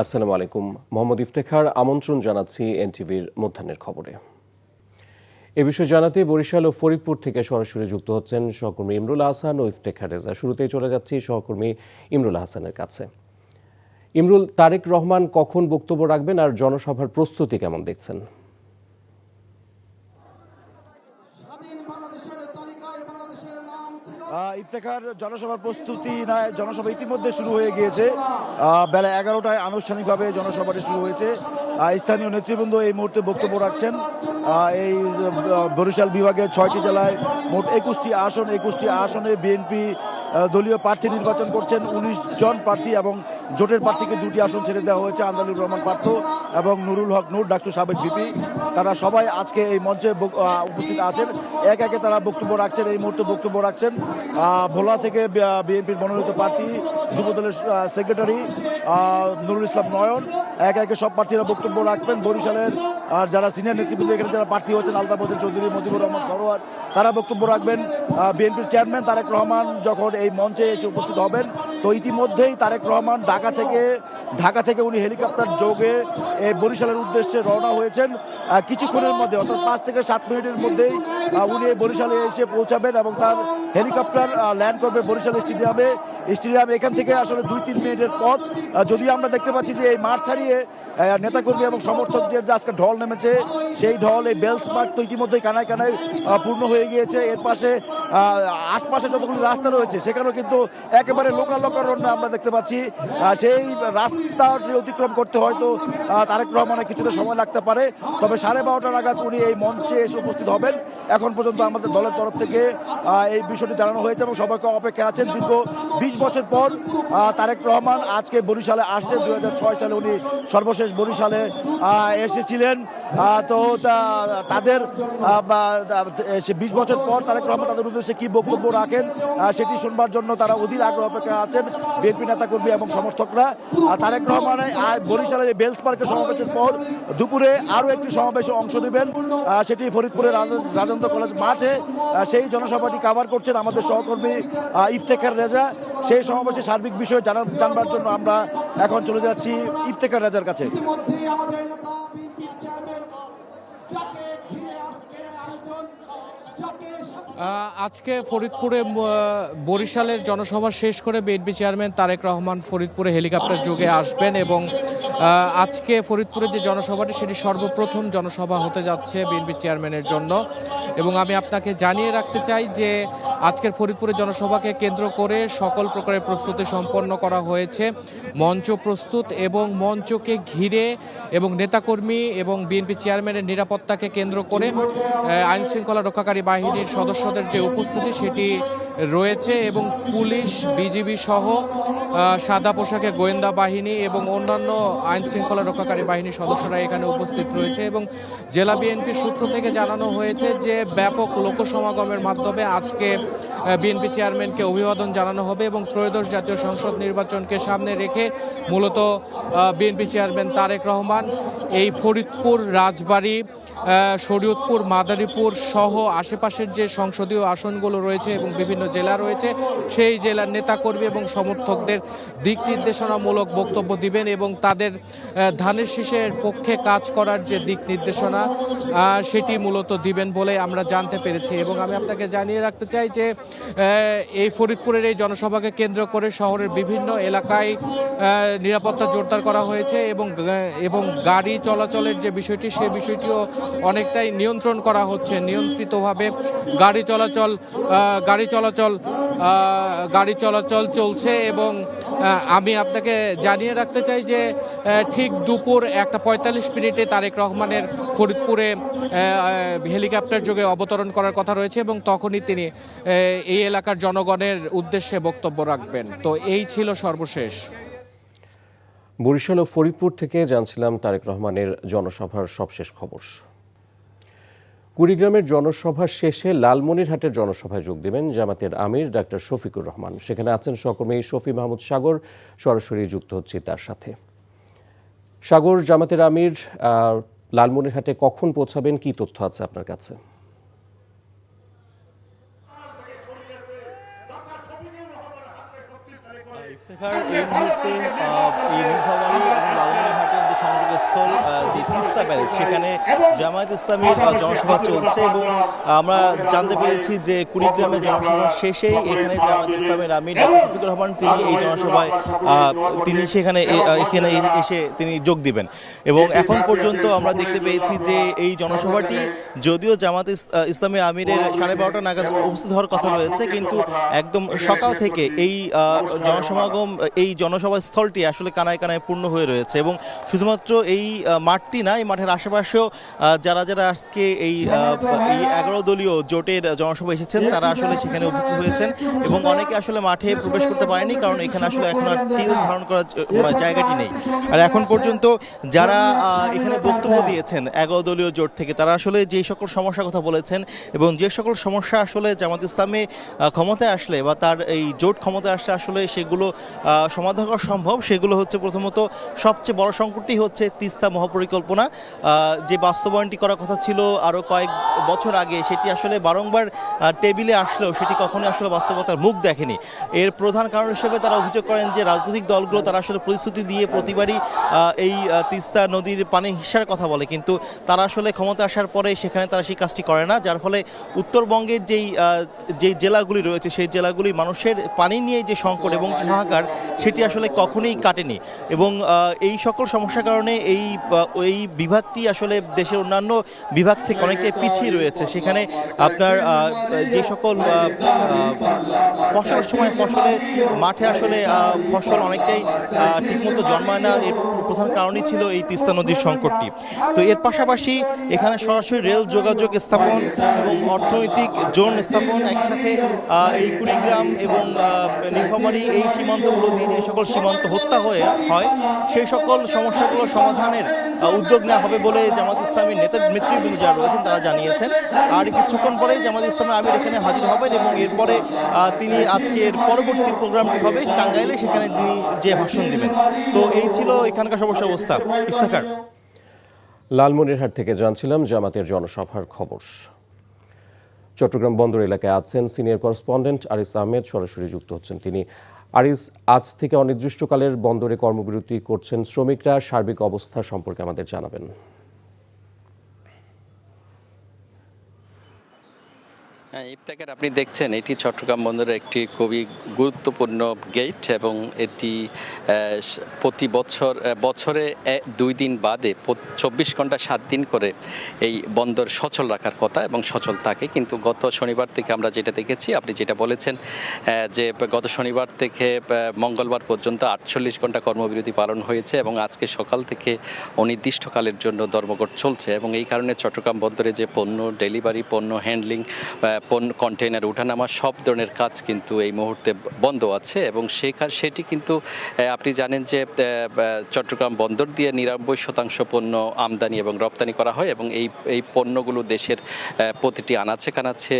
আসসালামু আলাইকুম। মোহাম্মদ ইফতেখার আমন্ত্রণ জানাচ্ছি এনটিভির মধ্যাহ্নের খবরে। এ বিষয়ে জানাতে বরিশাল ও ফরিদপুর থেকে সরাসরি যুক্ত হচ্ছেন সহকর্মী ইমরুল আহসান ও ইফতেখার রেজা। শুরুতেই চলে যাচ্ছি সহকর্মী ইমরুল আহসানের কাছে। ইমরুল, তারেক রহমান কখন বক্তব্য রাখবেন আর জনসভার প্রস্তুতি কেমন দেখছেন? ইফতেখার জনসভার প্রস্তুতি জনসভা ইতিমধ্যে শুরু হয়ে গিয়েছে। বেলা 11টায় আনুষ্ঠানিকভাবে জনসভাটি শুরু হয়েছে। স্থানীয় নেতৃবৃন্দ এই মুহূর্তে বক্তব্য রাখছেন। এই বরিশাল বিভাগের 6টি জেলায় মোট 21টি আসনে বিএনপি দলীয় প্রার্থী নির্বাচন করছেন। 19 জন প্রার্থী এবং জোটের প্রার্থীকে 2টি আসন ছেড়ে দেওয়া হয়েছে। আন্দালুর রহমান পার্থ এবং নুরুল হক নূর, ডাকসু সাবেক ভিপি, তারা সবাই আজকে এই মঞ্চে উপস্থিত আছেন। একে একে তারা বক্তব্য রাখছেন। এই মুহূর্তে বক্তব্য রাখছেন ভোলা থেকে বিএনপির মনোনীত প্রার্থী যুবদলের সেক্রেটারি নুরুল ইসলাম নয়ন। একে একে সব প্রার্থীরা বক্তব্য রাখবেন। বরিশালের যারা সিনিয়র নেতৃবৃন্দ এখানে যারা প্রার্থী হচ্ছেন, আলতাফ হোসেন চৌধুরী, মুজিবুর রহমান সরোয়ার, তারা বক্তব্য রাখবেন। বিএনপির চেয়ারম্যান তারেক রহমান যখন এই মঞ্চে এসে উপস্থিত হবেন, তো ইতিমধ্যেই তারেক রহমান ঢাকা থেকে উনি হেলিকপ্টার যোগে বরিশালের উদ্দেশ্যে রওনা হয়েছেন। কিছুক্ষণের মধ্যে, অর্থাৎ 5 থেকে 7 মিনিটের মধ্যেই উনি বরিশালে এসে পৌঁছাবেন এবং তার হেলিকপ্টার ল্যান্ড করবে বরিশাল স্টেডিয়ামে। এখান থেকে আসলে 2-3 মিনিটের পথ। যদিও আমরা দেখতে পাচ্ছি যে এই মাঠ ছাড়িয়ে নেতাকর্মী এবং সমর্থকদের যে আজকে ঢল নেমেছে, সেই ঢল এই বেলস মাঠ তো ইতিমধ্যেই কানায় কানায় পূর্ণ হয়ে গিয়েছে। এর পাশে আশপাশে যতগুলি রাস্তা রয়েছে সেখানেও কিন্তু একেবারে লোকারণ্য আমরা দেখতে পাচ্ছি। সেই রাস্তা অতিক্রম করতে হয়তো তারেক রহমানের কিছুটা সময় লাগতে পারে, তবে 12:30 নাগাদ উনি এই মঞ্চে এসে উপস্থিত হবেন। এখন পর্যন্ত আমাদের দলের তরফ থেকে এই বিষয়টি জানানো হয়েছে এবং সবাইকে অপেক্ষা আছেন। দীর্ঘ 20 বছর পর তারেক রহমান আজকে বরিশালে আসছেন। 2006 সালে উনি সর্বশেষ বরিশালে এসেছিলেন। তো তাদের 20 বছর পর তারেক রহমান তাদের উদ্দেশ্যে কি বক্তব্য রাখেন সেটি শুনবার জন্য তারা অধীর আগ্রহ অপেক্ষা আছেন বিএনপি নেতাকর্মী এবং সমর্থকরা। তারেক রহমানের বরিশালের বেলস পার্কের সমাবেশের পর দুপুরে আরও একটি সমাবেশে অংশ নেবেন, সেটি ফরিদপুরের রাজেন্দ্র কলেজ মাঠে। সেই জনসভাটি কভার করছেন আমাদের সহকর্মী ইফতেখার রেজা। সেই সমাবেশে সার্বিক বিষয় জানবার জন্য আমরা এখন চলে যাচ্ছি ইফতেখার রেজার কাছে। আজকে ফরিদপুরে বরিশালের জনসভা শেষ করে বিএনপি চেয়ারম্যান তারেক রহমান ফরিদপুরে হেলিকপ্টার যোগে আসবেন এবং আজকে ফরিদপুরে যে জনসভাটি সেটি সর্বপ্রথম জনসভা হতে যাচ্ছে বিএনপি চেয়ারম্যানের জন্য। এবং আমি আপনাকে জানিয়ে রাখতে চাই যে আজকের ফরিদপুরের জনসভাকে কেন্দ্র করে সকল প্রকারের প্রস্তুতি সম্পন্ন করা হয়েছে। মঞ্চ প্রস্তুত এবং মঞ্চকে ঘিরে এবং নেতাকর্মী এবং বিএনপি চেয়ারম্যানের নিরাপত্তাকে কেন্দ্র করে আইনশৃঙ্খলা রক্ষাকারী বাহিনীর সদস্যদের যে উপস্থিতি সেটি রয়েছে এবং পুলিশ, বিজিবি সহ সাদা পোশাকে গোয়েন্দা বাহিনী এবং অন্যান্য আইনশৃঙ্খলা রক্ষাকারী বাহিনীর সদস্যরা এখানে উপস্থিত রয়েছে। এবং জেলা বিএনপির সূত্র থেকে জানানো হয়েছে যে ব্যাপক লোকসমাগমের মাধ্যমে আজকে বিএনপি চেয়ারম্যানকে অভিবাদন জানানো হবে এবং ত্রয়োদশ জাতীয় সংসদ নির্বাচনকে সামনে রেখে মূলত বিএনপি চেয়ারম্যান তারেক রহমান এই ফরিদপুর, রাজবাড়ী, শরীয়তপুর, মাদারীপুর সহ আশেপাশের যে সংসদীয় আসনগুলো রয়েছে এবং বিভিন্ন জেলা রয়েছে সেই জেলার নেতাকর্মী এবং সমর্থকদের দিক নির্দেশনামূলক বক্তব্য দিবেন এবং তাদের ধানের শীষের পক্ষে কাজ করার যে দিক নির্দেশনা সেটি মূলত দিবেন বলে আমরা জানতে পেরেছি। এবং আমি আপনাকে জানিয়ে রাখতে চাই যে এই ফরিদপুরের এই জনসভাকে কেন্দ্র করে শহরের বিভিন্ন এলাকায় নিরাপত্তা জোরদার করা হয়েছে এবং গাড়ি চলাচলের যে বিষয়টি সেই বিষয়টিও অনেকটাই নিয়ন্ত্রণ করা হচ্ছে। নিয়ন্ত্রিতভাবে গাড়ি চলাচল চলছে। এবং আমি আপনাকে জানিয়ে রাখতে চাই যে ঠিক দুপুর 1:45 তারেক রহমানের ফরিদপুরে হেলিকপ্টার যোগে অবতরণ করার কথা রয়েছে এবং তখনই তিনি এই এলাকার জনগণের উদ্দেশ্যে বক্তব্য রাখবেন। তো এই ছিল সর্বশেষ। বরিশাল ও ফরিদপুর থেকে জানছিলাম তারেক রহমানের জনসভার সবশেষ খবর। কুড়িগ্রামের জনসভা শেষে লালমনিরহাটের জনসভায় যোগ দেবেন জামাতের আমির ডাক্তার শফিকুর রহমান। সেখানে আছেন সহকর্মী শফি মাহমুদ সাগর। সরাসরি যুক্ত হচ্ছি তার সাথে। সাগর, জামাতের আমির লালমনিরহাটে কখন পৌঁছাবেন, কি তথ্য আছে আপনার কাছে? ইফতেখার এই মুহূর্তে এই নীলফামারী এবং লালমনিরহাটের যে সংযোগস্থল যে তিস্তা ব্যারেজ সেখানে জামায়াত ইসলামীর জনসভা চলছে এবং আমরা জানতে পেরেছি যে কুড়িগ্রামের জনসভা শেষেই এখানে জামায়াত ইসলামের আমির ডক্টর শফিকুর রহমান তিনি এই জনসভায় তিনি সেখানে এখানে এসে তিনি যোগ দিবেন এবং এখন পর্যন্ত আমরা দেখতে পেয়েছি যে এই জনসভাটি যদিও জামায়াত ইসলামী আমিরের 12:30 নাগাদ উপস্থিত হওয়ার কথা রয়েছে, কিন্তু একদম সকাল থেকে এই জনসমাগম এই জনসভা স্থলটি আসলে কানায় কানায় পূর্ণ হয়ে রয়েছে এবং শুধুমাত্র এই মাঠটি না, এই মাঠের আশেপাশেও যারা যারা আজকে এই 11 দলীয় জোটের জনসভা এসেছেন তারা আসলে সেখানে উপস্থিত হয়েছেন এবং অনেকে আসলে মাঠে প্রবেশ করতে পারেনি, কারণ এখানে আসলে এখন আর টিল ধারণ করার জায়গাটি নেই। আর এখন পর্যন্ত যারা এখানে বক্তব্য দিয়েছেন 11 দলীয় জোট থেকে তারা আসলে যে সকল সমস্যার কথা বলেছেন এবং যে সকল সমস্যা আসলে জামায়াত ইসলামী ক্ষমতায় আসলে বা তার এই জোট ক্ষমতায় আসলে আসলে সেগুলো সমাধান করা সম্ভব, সেগুলো হচ্ছে প্রথমত সবচেয়ে বড় সংকটটি হচ্ছে তিস্তা মহাপরিকল্পনা যে বাস্তবায়নটি করার কথা ছিল আরও কয়েক বছর আগে, সেটি আসলে বারংবার টেবিলে আসলেও সেটি কখনোই আসলে বাস্তবতার মুখ দেখেনি। এর প্রধান কারণ হিসেবে তারা অভিযোগ করেন যে রাজনৈতিক দলগুলো তারা আসলে প্রতিশ্রুতি দিয়ে প্রতিবারই এই তিস্তা নদীর পানি হিস্সার কথা বলে, কিন্তু তারা আসলে ক্ষমতা আসার পরে সেখানে তারা সেই কাজটি করে না, যার ফলে উত্তরবঙ্গের যেই জেলাগুলি রয়েছে সেই জেলাগুলি মানুষের পানি নিয়ে যে সংকট এবং হাহাকার সেটি আসলে কখনোই কাটেনি এবং এই সকল সমস্যার কারণে এই বিভাগটি আসলে দেশের অন্যান্য বিভাগ থেকে অনেকটাই পিছিয়ে রয়েছে। সেখানে আপনার যে সকল ফসলের সময় ফসলের মাঠে আসলে ফসল অনেকটাই ঠিকমতো জন্মায় না, এর প্রধান কারণই ছিল এই তিস্তা নদীর সংকটটি। তো এর পাশাপাশি এখানে সরাসরি রেল যোগাযোগ স্থাপন এবং অর্থনৈতিক জোন স্থাপন, একসাথে এই কুড়িগ্রাম এবং নীলফামারী এই সীমান্তগুলো দিয়ে যে সকল সীমান্ত হত্যা হয় সেই সকল সমস্যাগুলো সমাধানের উদ্যোগ নেওয়া হবে বলে জামাত ইসলামী নেতৃবৃন্দ যারা রয়েছেন তারা জানিয়েছেন। আর কিছুক্ষণ পরেই জামাত ইসলামের আমির এখানে হাজির হবেন এবং এরপরে তিনি আজকের পরবর্তী প্রোগ্রামটি হবে টাঙ্গাইলে, সেখানে তিনি যে ভাষণ দিবেন। তো এই ছিল এখানকার সমস্যা অবস্থা। ইফতেখার। লালমনিরহাট থেকে জানছিলাম জামাতের জনসভার খবর। চট্টগ্রাম বন্দর এলাকায় আছেন সিনিয়র করেসপন্ডেন্ট আরিস আহমেদ, সরাসরি যুক্ত হচ্ছেন তিনি। আরিস, আজ থেকে অনির্দিষ্টকালের বন্দরে কর্মবিরতি করছেন শ্রমিকরা, সার্বিক অবস্থা সম্পর্কে আমাদের জানাবেন। হ্যাঁ, ইফতেখার, আপনি দেখছেন এটি চট্টগ্রাম বন্দরের একটি খুবই গুরুত্বপূর্ণ গেট এবং এটি প্রতি বছরে 2 দিন বাদে 24 ঘন্টা 7 দিন করে এই বন্দর সচল রাখার কথা এবং সচল থাকে। কিন্তু গত শনিবার থেকে আমরা যেটা দেখেছি, আপনি যেটা বলেছেন যে গত শনিবার থেকে মঙ্গলবার পর্যন্ত 48 ঘন্টা কর্মবিরতি পালন হয়েছে এবং আজকে সকাল থেকে অনির্দিষ্টকালের জন্য ধর্মঘট চলছে এবং এই কারণে চট্টগ্রাম বন্দরে যে পণ্য ডেলিভারি, পণ্য হ্যান্ডলিং, কন্টেইনার উঠানামা সব ধরনের কাজ কিন্তু এই মুহূর্তে বন্ধ আছে এবং সেটি কিন্তু আপনি জানেন যে চট্টগ্রাম বন্দর দিয়ে 99% পণ্য আমদানি এবং রপ্তানি করা হয় এবং এই পণ্যগুলো দেশের প্রতিটি আনাচে কানাচে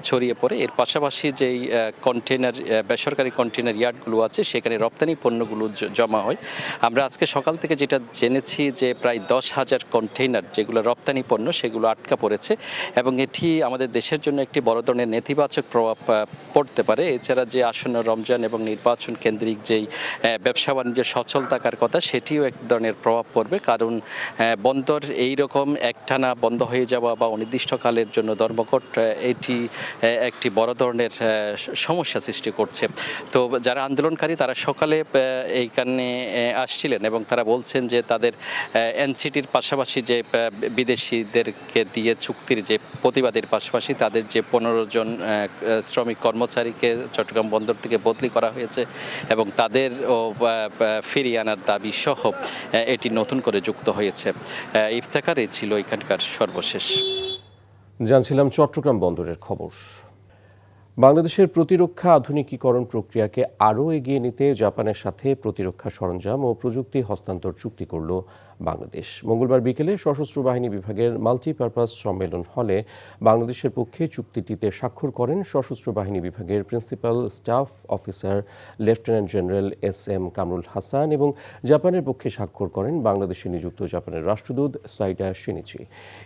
ছড়িয়ে পড়ে। এর পাশাপাশি যেই কন্টেইনার, বেসরকারি কন্টেইনার ইয়ার্ডগুলো আছে সেখানে রপ্তানি পণ্যগুলো জমা হয়। আমরা আজকে সকাল থেকে যেটা জেনেছি যে প্রায় 10,000 কন্টেইনার যেগুলো রপ্তানি পণ্য সেগুলো আটকা পড়েছে এবং এটি আমাদের দেশের জন্য একটি বড় ধরনের নেতিবাচক প্রভাব পড়তে পারে। এছাড়া যে আসন্ন রমজান এবং নির্বাচন কেন্দ্রিক যেই ব্যবসা বাণিজ্য সচল থাকার কথা সেটিও এক ধরনের প্রভাব পড়বে, কারণ বন্দর এইরকম একটানা বন্ধ হয়ে যাওয়া বা অনির্দিষ্টকালের জন্য ধর্মঘট এটি একটি বড় ধরনের সমস্যা সৃষ্টি করছে। তো যারা আন্দোলনকারী তারা সকালে এইখানে আসছিলেন এবং তারা বলছেন যে তাদের এনসিটির পাশাপাশি যে বিদেশিদেরকে দিয়ে চুক্তির যে প্রতিবাদের পাশাপাশি তাদের যে 15 জন শ্রমিক কর্মচারীকে চট্টগ্রাম বন্দর থেকে বদলি করা হয়েছে এবং তাদের ফিরিয়ে আনার দাবি সহ এটি নতুন করে যুক্ত হয়েছে। ইফতেখার এই ছিল এখানকার সর্বশেষ। জানছিলাম চট্টগ্রাম বন্দরের খবর। বাংলাদেশের প্রতিরক্ষা আধুনিকীকরণ প্রক্রিয়াকে আরও এগিয়ে নিতে জাপানের সাথে প্রতিরক্ষা সরঞ্জাম ও প্রযুক্তি হস্তান্তর চুক্তি করল বাংলাদেশ। মঙ্গলবার বিকেলে সশস্ত্র বাহিনী বিভাগের মাল্টিপারপাস সম্মেলন হলে বাংলাদেশের পক্ষে চুক্তিটিতে স্বাক্ষর করেন সশস্ত্র বাহিনী বিভাগের principal staff officer lieutenant general SM Kamrul Hasan এবং জাপানের পক্ষে স্বাক্ষর করেন বাংলাদেশে নিযুক্ত জাপানের রাষ্ট্রদূত সাইডা শিনিচি।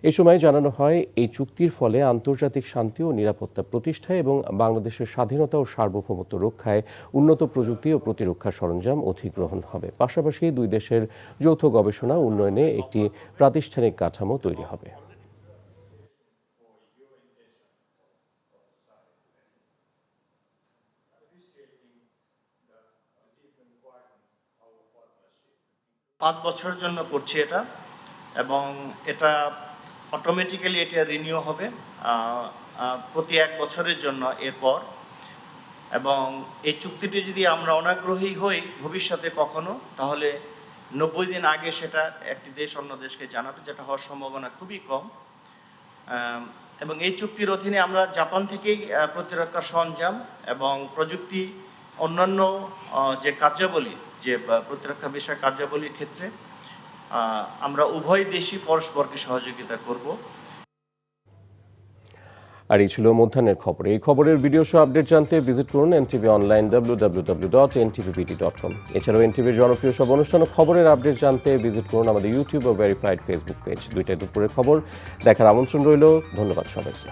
এ সময় জানানো হয় এই চুক্তির ফলে আন্তর্জাতিক শান্তি ও নিরাপত্তা প্রতিষ্ঠায় এবং বাংলাদেশের স্বাধীনতা ও সার্বভৌমত্ব রক্ষায় উন্নত প্রযুক্তি ও প্রতিরক্ষা সরঞ্জাম অধিগ্রহণ হবে। পাশাপাশি দুই দেশের যৌথ গবেষণা উন্নয়নে একটি প্রাতিষ্ঠানিক কাঠামো তৈরি হবে। পাঁচ বছরের জন্য করছি এটা, এবং এটা অটোমেটিক্যালি এটা রিনিউ হবে প্রতি 1 বছরের জন্য এরপর। এবং এই চুক্তিটি যদি আমরা অনাগ্রহী হই ভবিষ্যতে কখনো, তাহলে 90 দিন আগে সেটা একটি দেশ অন্য দেশকে জানাবে, যেটা হওয়ার সম্ভাবনা খুবই কম। এবং এই চুক্তির অধীনে আমরা জাপান থেকেই প্রতিরক্ষা সরঞ্জাম এবং প্রযুক্তি অন্যান্য যে কার্যাবলী, যে প্রতিরক্ষা বিষয় কার্যাবলীর ক্ষেত্রে আমরা উভয় দেশই পরস্পরকে সহযোগিতা করব। আর এই ছিল মধ্যাহ্নের খবর। এই খবরের ভিডিও শো আপডেট জানতে ভিজিট করুন এনটিভি অনলাইন www.ntvbt.com। এছাড়াও এনটিভির জনপ্রিয় সব অনুষ্ঠান ও খবরের আপডেট জানতে ভিজিট করুন আমাদের ইউটিউব ও ভেরিফাইড ফেসবুক পেজ। 2টায় দুপুরের খবর দেখার আমন্ত্রণ রইল। ধন্যবাদ সবাইকে।